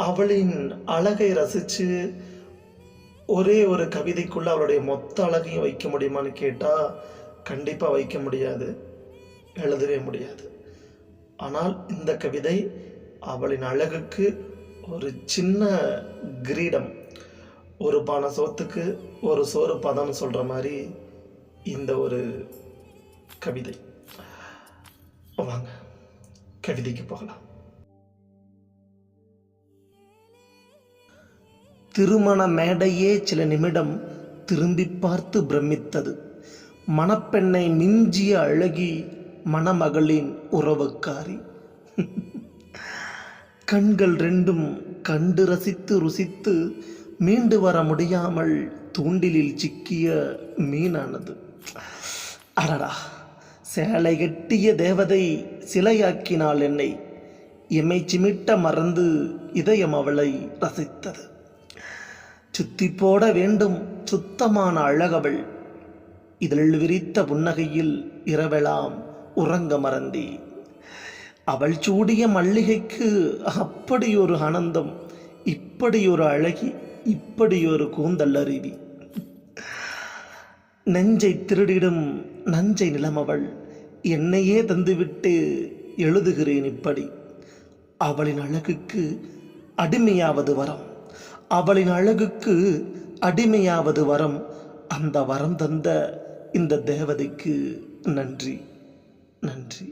அவளின் அழகை ரசித்து ஒரே ஒரு கவிதைக்குள்ளே அவளுடைய மொத்த அழகையும் வைக்க முடியுமான்னு கேட்டால் கண்டிப்பாக வைக்க முடியாது, எழுதவே முடியாது. ஆனால் இந்த கவிதை அவளின் அழகுக்கு ஒரு சின்ன கிரீடம், ஒரு பானை சோத்துக்கு ஒரு சோறு பதம்னு சொல்கிற மாதிரி இந்த ஒரு கவிதை. வாங்க கவிதைக்கு போகலாம். திருமண மேடையே சில நிமிடம் திரும்பி பார்த்து பிரமித்தது. மணப்பெண்ணை மிஞ்சிய அழகி மணமகளின் உறவுக்காரி. கண்கள் ரெண்டும் கண்டு ரசித்து ருசித்து மீண்டு வர முடியாமல் தூண்டிலில் சிக்கிய மீனானது. அடடா, சேலை கட்டிய தேவதை சிலையாக்கினாள் என்னை. எம்மை சிமிட்ட மறந்து இதயம் அவளை ரசித்தது. சுத்தி போட வேண்டும் சுத்தமான அழகவள். இதழ் விரித்த புன்னகையில் இரவெல்லாம் உறங்க மறந்தி. அவள் சூடிய மல்லிகைக்கு அப்படி ஒரு ஆனந்தம், இப்படி ஒரு அழகி, இப்படி ஒரு கூந்தல் அருவி. நெஞ்சை திருடிடும் நஞ்சை நிலமவள். என்னையே தந்துவிட்டு எழுதுகிறேன் இப்படி. அவளின் அழகுக்கு அடிமையாவது வரம், அவளின் அழகுக்கு அடிமையாவது வரம். அந்த வரம் தந்த இந்த தேவதைக்கு நன்றி, நன்றி.